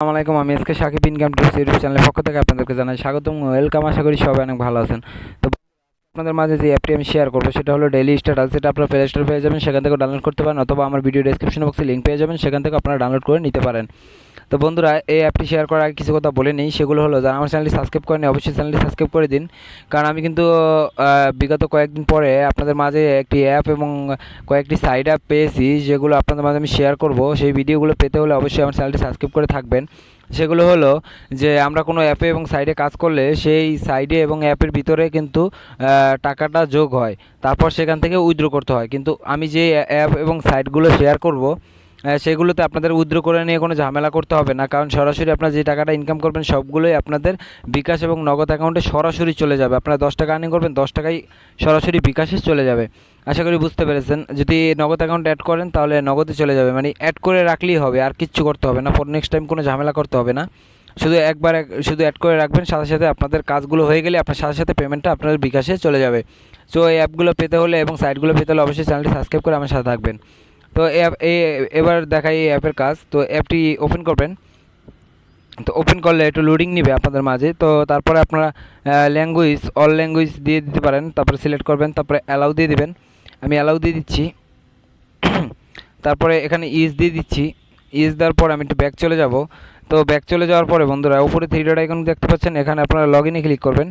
আসসালামু আলাইকুম। আমি SK Sakib income tips YouTube চ্যানেলের পক্ষ থেকে আপনাদেরকে জানাই স্বাগতম, ওয়েলকাম। আশা করি সবাই অনেক ভালো আছেন। তো আপনাদের মাঝে যে অ্যাপটি আমি শেয়ার করবো সেটা হলো ডেইলি স্ট্যাটাস। যেটা আপনারা প্লে স্টোর পেয়ে যাবেন, সেখান থেকে ডাউনলোড করতে পারেন, অথবা আমার ভিডিও ডেসক্রিপশন বক্সে লিঙ্ক পেয়ে যাবেন, সেখান থেকে আপনারা ডাউনলোড করে নিতে পারেন। তো বন্ধুরা, এই অ্যাপটি শেয়ার করার আগে কিছু কথা বলে নিই। সেগুলো হলো, যারা আমার চ্যানেলটি সাবস্ক্রাইব করেনি অবশ্যই চ্যানেলটি সাবস্ক্রাইব করে দিন। কারণ আমি কিন্তু বিগত কয়েকদিন পরে আপনাদের মাঝে একটি অ্যাপ এবং কয়েকটি সাইড অ্যাপ পেয়েছি, যেগুলো আপনাদের মাঝে আমি শেয়ার করব। সেই ভিডিওগুলো পেতে হলে অবশ্যই আমার চ্যানেলটি সাবস্ক্রাইব করে থাকবেন। সেগুলো হলো যে, আমরা কোনো অ্যাপে এবং সাইডে কাজ করলে সেই সাইডে এবং অ্যাপের ভিতরে কিন্তু টাকাটা যোগ হয়, তারপর সেখান থেকে উইথড্র করতে হয়। কিন্তু আমি যে অ্যাপ এবং সাইটগুলো শেয়ার করব, সেগুলোতে আপনাদের উইথড্র করে নিয়ে কোনো ঝামেলা করতে হবে না। কারণ সরাসরি আপনারা যে টাকাটা ইনকাম করবেন সবগুলোই আপনাদের বিকাশ এবং নগদ অ্যাকাউন্টে সরাসরি চলে যাবে। আপনারা 10 টাকা আর্নিং করবেন, 10 টাকাই সরাসরি বিকাশে চলে যাবে। আশা করি বুঝতে পেরেছেন। যদি নগদ অ্যাকাউন্ট অ্যাড করেন তাহলে নগদে চলে যাবে, মানে অ্যাড করে রাখলেই হবে, আর কিচ্ছু করতে হবে না। পর নেক্সট টাইম কোনো ঝামেলা করতে হবে না। শুধু একবার শুধু অ্যাড করে রাখবেন, সাথে সাথে আপনাদের কাজগুলো হয়ে গেলে আপনার সাথে সাথে পেমেন্টটা আপনার বিকাশে চলে যাবে। সো এই অ্যাপগুলো পেতে হলে এবং সাইটগুলো পেতে হলে অবশ্যই চ্যানেলটি সাবস্ক্রাইব করে আমার সাথে থাকবেন। তো এবার দেখাই এই অ্যাপের কাজ। তো অ্যাপটি ওপেন করবেন। তো ওপেন করলে একটু লোডিং নেবে আপনাদের মাঝে। তো তারপরে আপনারা ল্যাঙ্গুয়েজ, অল ল্যাঙ্গুয়েজ দিয়ে দিতে পারেন। তারপরে সিলেক্ট করবেন, তারপরে অ্যালাউ দিয়ে দিবেন। আমি অ্যালাউ দিয়ে দিচ্ছি। তারপরে এখানে ইজ দিয়ে দিচ্ছি। ইজ দেওয়ার পর আমি একটু ব্যাক চলে যাব। তো ব্যাক চলে যাওয়ার পরে বন্ধুরা, উপরে থ্রি ডট আইকন দেখতে পাচ্ছেন, এখানে আপনারা লগ ইনে ক্লিক করবেন।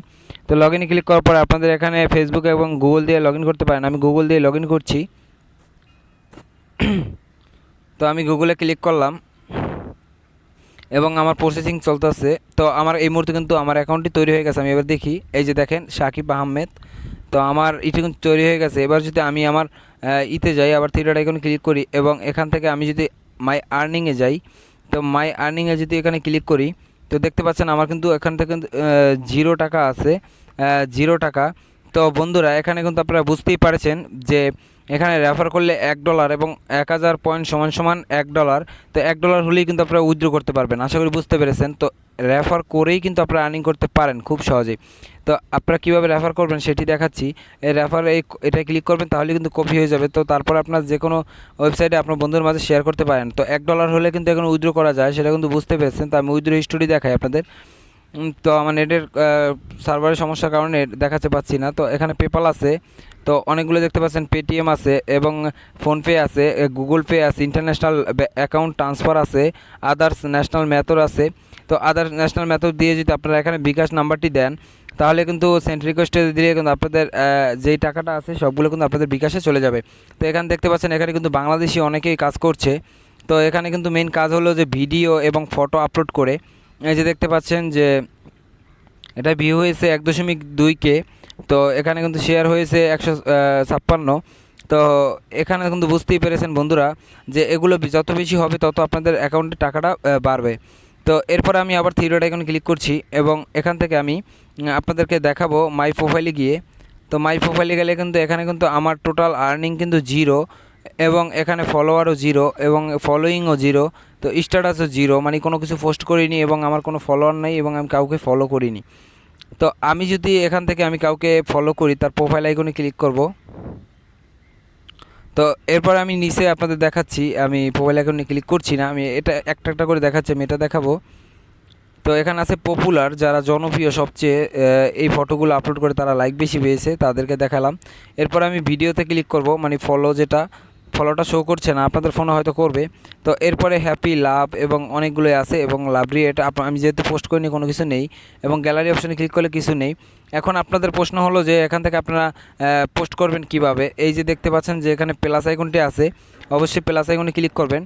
তো লগ ইনে ক্লিক করার পরে আপনাদের এখানে ফেসবুক এবং গুগল দিয়ে লগ ইন করতে পারেন। আমি গুগল দিয়ে লগ ইন করছি। তো আমি গুগলে ক্লিক করলাম এবং আমার প্রসেসিং চলতেছে। তো আমার এই মুহূর্তে কিন্তু আমার অ্যাকাউন্টটি তৈরি হয়ে গেছে। আমি এবার দেখি, এই যে দেখেন সাকিব আহমেদ। তো আমার এটি কিন্তু তৈরি হয়ে গেছে। এবার যদি আমি আমার ইতে যাই, আবার থ্রি ডট আইকনে ক্লিক করি এবং এখান থেকে আমি যদি মাই আর্নিংয়ে যাই, তো মাই আর্নিংয়ে যদি এখানে ক্লিক করি, তো দেখতে পাচ্ছেন আমার কিন্তু এখান থেকে 0 টাকা আছে, 0 টাকা। তো বন্ধুরা, এখানে কিন্তু আপনারা বুঝতেই পারছেন যে এখানে রেফার করলে $1 এবং 1000 পয়েন্ট সমান সমান $1। তো $1 হলেই কিন্তু আপনারা উইথড্র করতে পারবেন। আশা করি বুঝতে পেরেছেন। তো রেফার করেই কিন্তু আপনারা আর্নিং করতে পারেন খুব সহজেই। তো আপনারা কীভাবে রেফার করবেন সেটি দেখাচ্ছি। এই রেফার এটা ক্লিক করবেন, তাহলে কিন্তু কপি হয়ে যাবে। তো তারপর আপনার যে কোনো ওয়েবসাইটে আপনার বন্ধুর মাঝে শেয়ার করতে পারেন। তো $1 হলে কিন্তু এখন উইথড্র করা যায়, সেটা কিন্তু বুঝতে পেরেছেন। তো আমি উইথড্র হিস্টোরি দেখাই আপনাদের। তো আমার নেটের সার্ভারের সমস্যার কারণে দেখাতে পাচ্ছি না। তো এখানে পেপাল আছে, তো অনেকগুলো দেখতে পাচ্ছেন। পেটিএম আছে এবং ফোনপে আছে, গুগল পে আছে, ইন্টারন্যাশনাল অ্যাকাউন্ট ট্রান্সফার আছে, আদার্স ন্যাশনাল মেথড আছে। তো আদার্স ন্যাশনাল মেথড দিয়ে যদি আপনারা এখানে বিকাশ নাম্বারটি দেন, তাহলে কিন্তু সেন্ড রিকোয়েস্টে দিয়ে কিন্তু আপনাদের যেই টাকাটা আছে সবগুলো কিন্তু আপনাদের বিকাশে চলে যাবে। তো এখানে দেখতে পাচ্ছেন, এখানে কিন্তু বাংলাদেশি অনেকেই কাজ করছে। তো এখানে কিন্তু মেইন কাজ হলো যে ভিডিও এবং ফটো আপলোড করে, এই যে দেখতে পাচ্ছেন যে এটা ভিউ হয়েছে 1.2K। তো এখানে কিন্তু শেয়ার হয়েছে 156। তো এখানে কিন্তু বুঝতেই পেরেছেন বন্ধুরা যে এগুলো যত বেশি হবে তত আপনাদের অ্যাকাউন্টে টাকাটা বাড়বে। তো এরপরে আমি আবার থ্রি ডট আইকনে ক্লিক করছি এবং এখান থেকে আমি আপনাদেরকে দেখাবো মাই প্রোফাইলে গিয়ে। তো মাই প্রোফাইলে গেলে কিন্তু এখানে কিন্তু আমার টোটাল আর্নিং কিন্তু 0 এবং এখানে ফলোয়ারও 0 এবং ফলোয়িংও 0। তো স্ট্যাটাসও 0, মানে কোনো কিছু পোস্ট করিনি এবং আমার কোনো ফলোয়ার নেই এবং আমি কাউকে ফলো করিনি। তো আমি যদি এখান থেকে আমি কাউকে ফলো করি, তার প্রোফাইল আইকনে ক্লিক করব। তো এরপর আমি নিচে আপনাদের দেখাচ্ছি, আমি প্রোফাইল আইকনে ক্লিক করছি না, আমি এটা একটা একটা করে দেখাচ্ছি, আমি এটা দেখাবো। তো এখানে আছে পপুলার, যারা জনপ্রিয় সবচেয়ে এই ফটোগুলো আপলোড করে তারা লাইক বেশি পেয়েছে, তাদেরকে দেখালাম। এরপর আমি ভিডিওতে ক্লিক করব, মানে ফলো, যেটা ফলোটা শো করছে না, আপনাদের ফোনে হয়তো করবে। তো এরপরে হ্যাপি, লাভ এবং অনেকগুলোই আছে এবং লাভ রিয়েট। আমি যেহেতু পোস্ট করিনি কোনো কিছু নেই এবং গ্যালারি অপশানে ক্লিক করলে কিছু নেই। এখন আপনাদের প্রশ্ন হলো যে এখান থেকে আপনারা পোস্ট করবেন কিভাবে। এই যে দেখতে পাচ্ছেন যে এখানে প্লাস আইকনটি আছে, অবশ্যই প্লাস আইকনে ক্লিক করবেন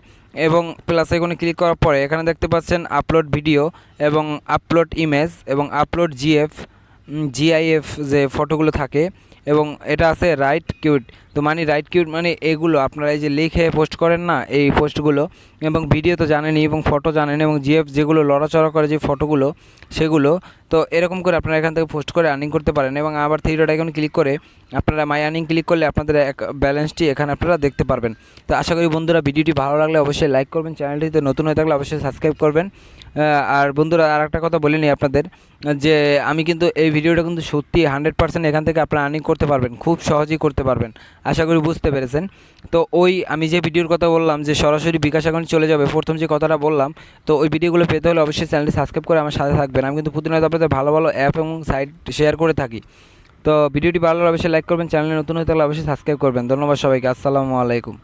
এবং প্লাস আইকনে ক্লিক করার পরে এখানে দেখতে পাচ্ছেন আপলোড ভিডিও এবং আপলোড ইমেজ এবং আপলোড জিআইএফ যে ফটোগুলো থাকে, এবং এটা আছে রাইট কিউট। তো মানে রাইট কিউট মানে এগুলো আপনারা এই যে লিখে পোস্ট করেন না, এই পোস্টগুলো, এবং ভিডিও তো জানেনই এবং ফটো জানেন, এবং জিএফ যেগুলো লড়াচড়া করে যে ফটোগুলো সেগুলো। তো এরকম করে আপনারা এখান থেকে পোস্ট করে আর্নিং করতে পারেন। এবং আবার থ্রি ডট আইকনে ক্লিক করে আপনারা মাই আর্নিং ক্লিক করলে আপনাদের ব্যালেন্সটি এখানে আপনারা দেখতে পারবেন। তো আশা করি বন্ধুরা, ভিডিওটি ভালো লাগলে অবশ্যই লাইক করবেন, চ্যানেলটিতে নতুন হয়ে থাকলে অবশ্যই সাবস্ক্রাইব করবেন। আর বন্ধুরা আর একটা কথা বলে নিই আপনাদের, যে আমি কিন্তু এই ভিডিওটা কিন্তু সত্যি 100% এখান থেকে আপনারা আর্নিং করতে পারবেন, খুব সহজেই করতে পারবেন। আশা করি বুঝতে পেরেছেন। তো ওই আমি যে ভিডিওর কথা বললাম যে সরাসরি বিকাশ অ্যাকাউন্ট চলে যাবে, প্রথম যে কথাটা বললাম, তো ওই ভিডিওগুলো পেতে হলে অবশ্যই চ্যানেলটি সাবস্ক্রাইব করে আমার সাথে থাকবেন। আমি কিন্তু প্রতিনিয়ত আপনাদের ভালো ভালো অ্যাপ এবং সাইট শেয়ার করে থাকি। তো ভিডিওটি ভালো লাগলে অবশ্যই লাইক করবেন, চ্যানেলে নতুন হয়ে থাকলে অবশ্যই সাবস্ক্রাইব করবেন। ধন্যবাদ সবাইকে, আসসালামু আলাইকুম।